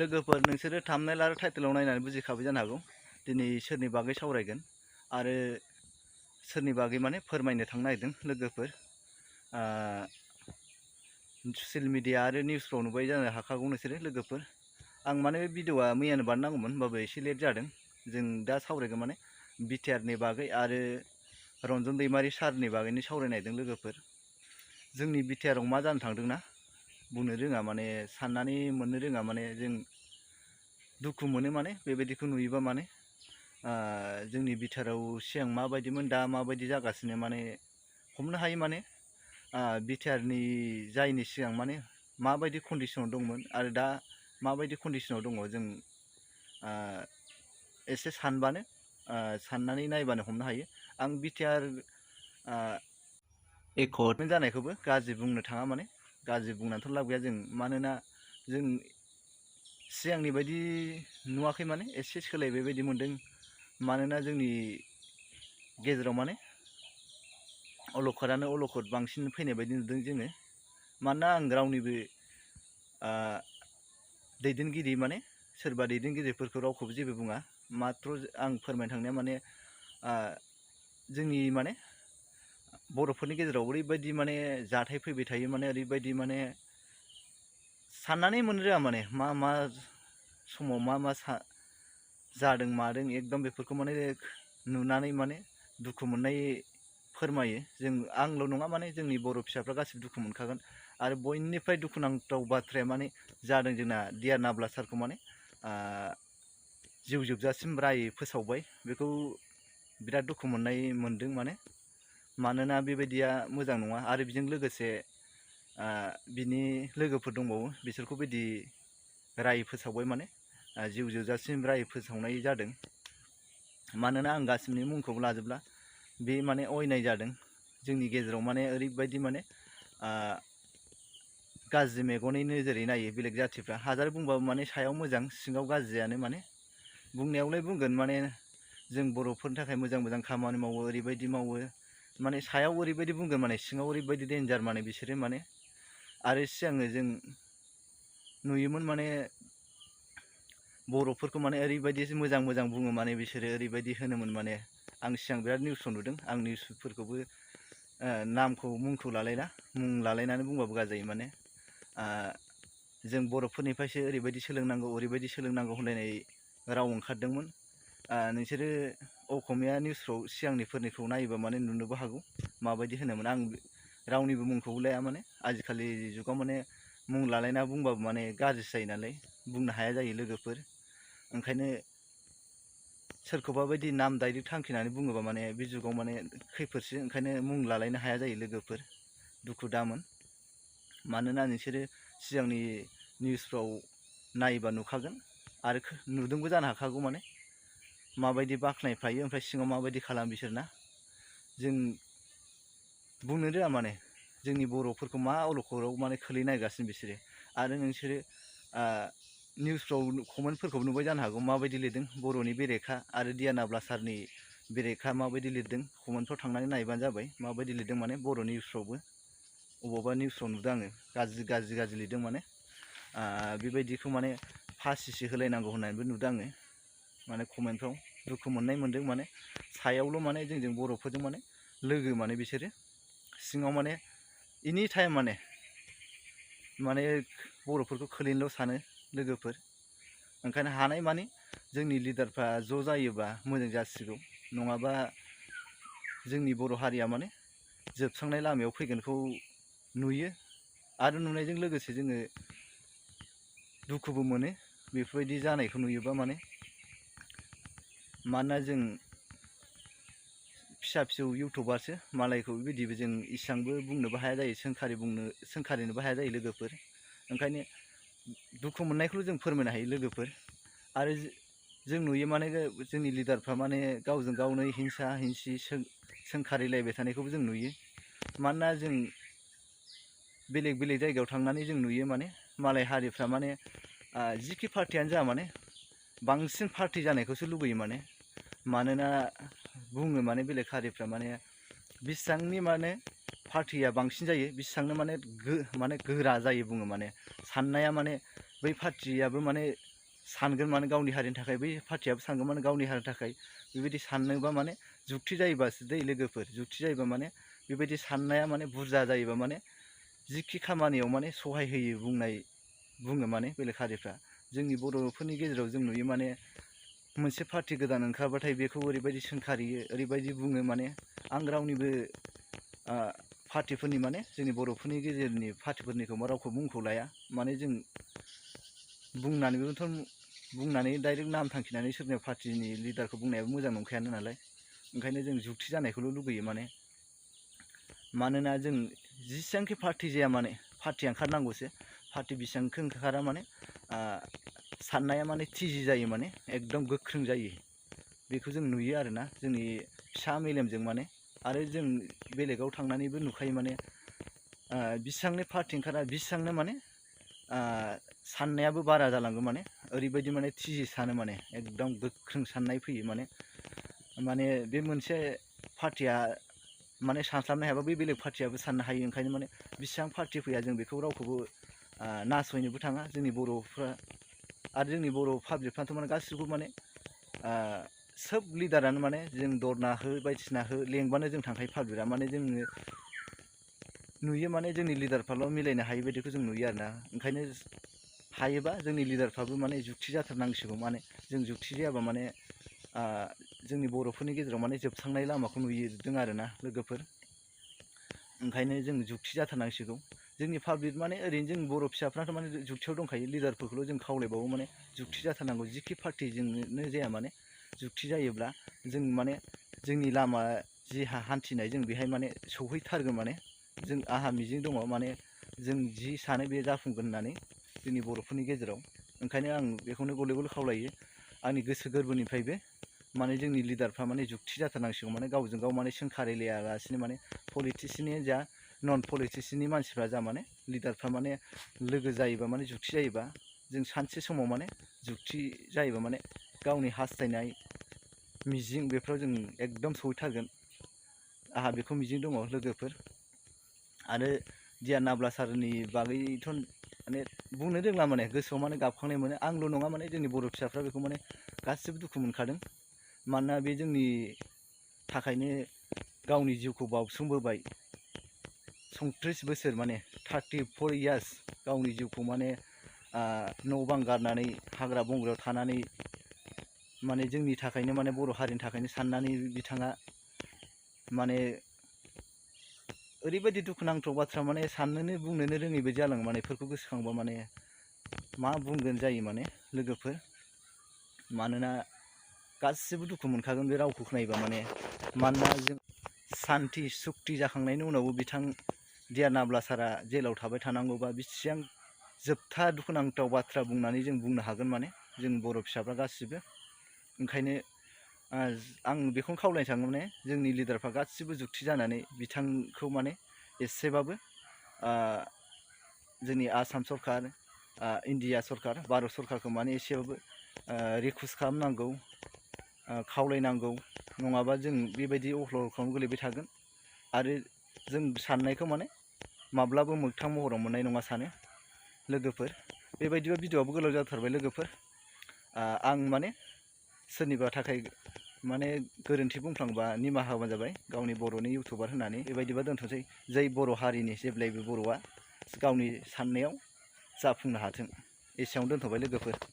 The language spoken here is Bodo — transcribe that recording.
लोगोफोर नोंसोरो थाम्बनेल आरो टाइटेलाव नायनानै बुजिखाबाय जानो हागौ दिनै सोरनि बागै सावरायगोन आरो सोरनि बागै माने फोरमायनो थांनो नागिरदों लोगोफोर। ससियेल मिडिया आरो निउसफ्राव नुबाय जानो हाखागौ नोंसोरो लोगोफोर। आं माने बे भिडिअआ मैयानो बानायनांगौमोन होमबाबो एसे लेट जादों। जों दा सावरायगोन माने BTRनि बागै आरो रन्जन दैमारि सारनि बागैनो सावरायनो नागिरदों लोगोफोर। जोंनि BTRआव मा जानो थांदोंना बुंनो रोङा माने साननानै मोननो रोङा माने जों दुखु मोनो माने बेबायदिखौ नुयोबा माने जोंनि BTRआव सिगां माबायदिमोन दा माबायदि जागासिनो माने हमनो हायो माने BTRनि जायनि सिगां माने माबायदि कन्डिसनाव दंमोन आरो दा माबायदि कन्डिसनाव दङ जों एसे सानबानो साननानै नायबानो हमनो हायो। आं BTR एकर्ड जानायखौबो गाज्रि बुंनो थाङा माने गाज्रि बुंनानैथ' लाब गैया जों, मानोना जों सिगांनि बायदि नुवाखै माने एसे सोलायबाय बायदि मोनदों। मानोना जोंनि गेजेराव माने अलखदानो अलखद बांसिन फैनाय बायदि नुदों जोङो। मानोना आं रावनिबो दैदेनगिरि माने सोरबा दैदेनगिरिफोरखौ रावखौबो जेबो बुङा, माथ्र आं फोरमायनो थांनाया माने जोंनि माने बर'फोरनि गेजेराव ओरैबायदि माने जाथाय फैबाय थायो माने ओरैबायदि माने साननानै मोननो रोङा माने मा समाव मा जादों मादों एकदम बेफोरखौ माने नुनानै माने दुखु मोननाय फोरमायो। जों आंल' नङा माने जोंनि बर' फिसाफ्रा गासिबो दुखु मोनखागोन। आरो बयनिफ्राय दुखुनांथाव बाथ्राया माने जादों जोंना डियार नाब्ला सारखौ माने जिउ जोबजासिम रायै फोसावबाय, बेखौ बिराद दुखु मोननाय मोनदों माने। मानोना बेबायदिया मोजां नङा आरो बेजों लोगोसे बिनि लोगोफोर दंबावो बिसोरखौ बिदि राय फोसावबाय माने जिउ जोबजासिम राय फोसावनाय जादों। मानोना आं गासिबनि मुंखौबो लाजोबला, बे माने अयनाय जादों जोंनि गेजेराव माने ओरैबायदि माने गाज्रि मेगनै नोजोरै नायो बेलेग जाथिफ्रा। हाजार बुंबाबो माने सायाव मोजां सिङाव गाज्रियानो माने बुंनायावलाय बुंगोन माने जों बर'फोरनि थाखाय मोजां मोजां खामानि मावो ओरैबायदि मावो माने सायाव ओरैबायदि बुंगोन माने सिङाव ओरैबायदि डेन्जार माने बिसोरो माने। आरो सिगाङो जों नुयोमोन माने बर'फोरखौ माने ओरैबायदि मोजां मोजां बुङो माने बिसोरो ओरैबायदि होनोमोन माने। आं सिगां बिराद निउसआव नुदों, आं निउसफोरखौबो नामखौ मुंखौ लालायला, मुं लालायनानै बुंबाबो गाज्रि जायो माने। जों बर'फोरनिफ्रायसो ओरैबायदि सोलोंनांगौ होनलायनाय राव ओंखारदोंमोन। नोंसोरो असमिया निउसफ्राव सिगांनिफोरनिखौ नायोबा माने नुनोबो हागौ माबायदि होनोमोन। आं रावनिबो मुंखौबो लाया माने आजिखालि जुगाव माने मुं लालायना बुंबाबो माने गाज्रिसो जायो नालाय, बुंनो हाया जायो लोगोफोर। ओंखायनो सोरखौबा बायदि नाम डाइरेक्ट थांखिनानै बुङोबा माने बे जुगाव माने खैफोदसो, ओंखायनो मुं लालायनो हाया जायो लोगोफोर। दुखु दामोन। मानोना नोंसोरो सिगांनि निउसफ्राव नायोबा नुखागोन आरो नुदोंबो जानो हाखागौ माने माबायदि बाख्नायफ्लायो ओमफ्राय सिङाव माबायदि खालामो बिसोरना। जों बुंनो रोङा माने जोंनि बर'फोरखौ मा अलखदाव माने खोलैनायगासिनो बिसोरो। आरो नोंसोरो निउसफ्राव कमेन्टफोरखौ नुबाय जानो हागौ माबायदि लिरदों बर'नि बेरेखा आरो डियार नाब्ला सारनि बेरेखा माबायदि लिरदों। कमेन्टफ्राव थांनानै नायबानो जाबाय माबायदि लिरदों माने बर' निउसफ्रावबो अबावबा निउसफ्राव नुदों आङो गाज्रि लिरदों माने बेबायदिखौ माने फासिसो होलायनांगौ होननानैबो नुदों आङो माने कमेन्टफ्राव। दुखु मोननाय मोनदों माने सायावल' माने जोंजों बर'फोरजों माने लोगो माने बिसोरो, सिङाव माने एनि टाइम माने बर'फोरखौ खोलैनोल' सानो लोगोफोर। ओंखायनो हानाय मानि जोंनि लिडारफ्रा ज' जायोबा मोजां जासिगौ, नङाबा जोंनि बर' हारिया माने जोबस्रांनाय लामायाव फैगोनखौ नुयो। आरो नुनायजों लोगोसे जोङो दुखुबो मोनो बेफोरबायदि जानायखौ नुयोबा माने। मानोना जों फिसा फिसौ इउटुबारसो, मालायखौ बेबायदिबो जों इसेबांबो बुंनोबो हाया जायो, सोंखारिनोबो हाया जायो लोगोफोर। ओंखायनो दुखु मोननायखौल' जों फोरमायनो हायो लोगोफोर। आरो जों नुयो माने जोंनि लिडारफ्रा माने गावजों गावनो हिंसा हिंसि सोंखारिलायबाय थानायखौबो जों नुयो। मानोना जों बेलेग जायगायाव थांनानै जों नुयो माने मालाय हारिफ्रा माने जिखि पार्टियानो जा माने बांसिन पार्टि जानायखौसो लुबैयो माने। मानोना बुङो माने बेलेग हारिफ्रा माने बिसिबांनि माने पार्टिया बांसिन जायो बिसिबांनो माने गोरा जायो बुङो माने। साननाया माने बै पार्टियाबो माने सानगोन माने गावनि हारिनि थाखाय, बै पार्टियाबो सानगोन माने गावनि हारिनि थाखाय। बेबायदि साननोबा माने जुक्ति जायोबासो दै लोगोफोर, जुक्ति जायोबा माने बेबायदि साननाया माने बुरजा जायोबा माने जिखि खामानियाव माने सहाय होयो बुङो माने बेलेग हारिफ्रा। जोंनि बर'फोरनि गेजेराव जों नुयो माने मोनसे पार्टि गोदान ओंखारबाथाय बेखौ ओरैबायदि सोंखारियो, ओरैबायदि बुङो माने आं रावनिबो पार्टिफोरनि माने जोंनि बर'फोरनि गेजेरनि पार्टिफोरनिखौ रावखौ मुंखौ लाया, माने जों बुंनानै डाइरेक्ट नाम थांखिनानै सोरनिबा पार्टिनि लिडारखौ बुंनायाबो मोजां नंखायानो नालाय। ओंखायनो जों जुक्ति जानायखौल' लुगैयो माने। मानोना जों जेसेबांखि पार्टि जाया माने पार्टिया ओंखारनांगौसो, पार्टि बेसेबांखि ओंखारा माने साननाया माने थिजि जायो, माने एकदम गोख्रों जायो। बेखौ जों नुयो आरोना जोंनि फिसा मेलेमजों माने। आरो जों बेलेगाव थांनानैबो नुखायो माने बेसेबांनो पार्टि ओंखारा बेसेबांनो माने साननायाबो बारा जालांगोन माने। ओरैबायदि माने थिजि सानो माने, एकदम गोख्रों साननाय फैयो माने बे मोनसे पार्टिया माने सानस्लाबनो हायाबा बै बेलेग पार्टियाबो साननो हायो। ओंखायनो माने बेसेबां पार्टि फैया जों बेखौ रावखौबो नासयनोबो थाङा जोंनि बर'फ्रा। आरो जोंनि बर' पाब्लिकफ्राथ' माने गासिबो माने सोब लिडारानो माने जों दरना हो बायदिसिना हो लेंबानो जों थांखायो पाब्लिकआ। माने जोङो नुयो माने जोंनि लिडारफ्राल' मिलायनो हायि बायदिखौ जों नुयो आरोना। ओंखायनो हायोबा जोंनि लिडारफ्राबो माने जुक्ति जाथारनांसिगौ। माने जों जुक्ति जायाबा माने जोंनि बर'फोरनि गेजेराव माने जोबस्रांनाय लामाखौ नुदों आरोना लोगोफोर। ओंखायनो जों जुक्ति जाथारनांसिगौ। जोंनि पाब्लिक माने ओरैनो जों बर' फिसाफ्राथ' माने जुक्तियाव दंखायो, लिडारफोरखौल' जों खावलायबावो माने जुक्ति जाथारनांगौ। जिखि पार्टिजोंनो जाया माने जुक्ति जायोब्ला जों माने जोंनि लामा जि हान्थिनाय जों बेहाय माने सौहैथारगोन माने। आंहा मिजिं दङ माने जों जि सानो बे जाफुंगोन होननानै जोंनि बर'फोरनि गेजेराव। ओंखायनो आं बेखौनो गले गले खावलायो आंनि गोसो गोरबोनिफ्रायबो। माने जोंनि लिडारफ्रा माने जुक्ति जाथारनांसिगौ, माने गावजों गाव माने सोंखारिलायालासिनो माने पलिटिसियाननि जा नन पलिटिसियाननि मानसिफ्रा जा माने लिडारफ्रा माने लोगो जायोबा माने जुक्ति जायोबा जों सानसे समाव माने जुक्ति जायोबा माने गावनि हास्थायनाय मिजिं बेफोराव जों एकदम सहैथारगोन। आंहा बेखौ मिजिं दङ लोगोफोर। आरो डियार नाब्ला सारनि बागैथ' माने बुंनो रोंला, माने गोसोआव माने गाबखांनाय मोनो। आंल' नङा माने जोंनि बर' फिसाफ्रा बेखौ माने गासिबो दुखु मोनखादों। मानोना बे जोंनि थाखायनो गावनि जिउखौ बाउसोमबोबाय। 37 बोसोर माने 34 इयार्स गावनि जिउखौ माने न' बां गारनानै हाग्रा बंग्रायाव थानानै माने जोंनि थाखायनो माने बर' हारिनि थाखायनो साननानै बिथाङा माने ओरैबायदि दुखुनांथाव बाथ्रा माने साननोनो बुंनोनो रोङै बायदि जालाङो माने। बेफोरखौ गोसोखांबा माने मा बुंगोन जायो माने लोगोफोर। मानोना गासिबो दुखु मोनखागोन बे रावखौ खोनायोबा माने। मानोना जों सान्थि सुक्ति जाखांनायनि उनावबो बिथां डियार नाब्ला सारा जेलाव थाबाय थानांगौबा बेसेबां जोबथा दुखुनांथाव बाथ्रा बुंनानै जों बुंनो हागोन माने जों बर' फिसाफ्रा गासिबो। ओंखायनो आं बेखौनो खावलायनो सानो माने जोंनि लिडारफ्रा गासिबो जुक्ति जानानै बिथांखौ माने एसेबाबो जोंनि आसाम सरकार, इन्डिया सरकार, भारत सरकारखौ माने एसेबाबो रिकुवेस्ट खालामनांगौ, खावलायनांगौ। नङाबा जों बेबायदि अख्ल'खावनो गोलैबाय थागोन। आरो जों साननायखौ माने माब्लाबो मोगथां महराव मोननाय नङा सानो लोगोफोर। बेबायदिबा भिडिअ'आबो गोलाव जाथारबाय लोगोफोर। आं माने सोरनिबा थाखाय माने गोरोन्थि बुंफ्लांबा निमाहा होबानो जाबाय, गावनि बर'नि इउटुबार होननानै। बेबायदिबा दोनथ'सै। जै बर' हारिनि जेब्लायबो बर'आ गावनि साननायाव जाफुंनो हाथों। एसेयावनो दोनथ'बाय लोगोफोर।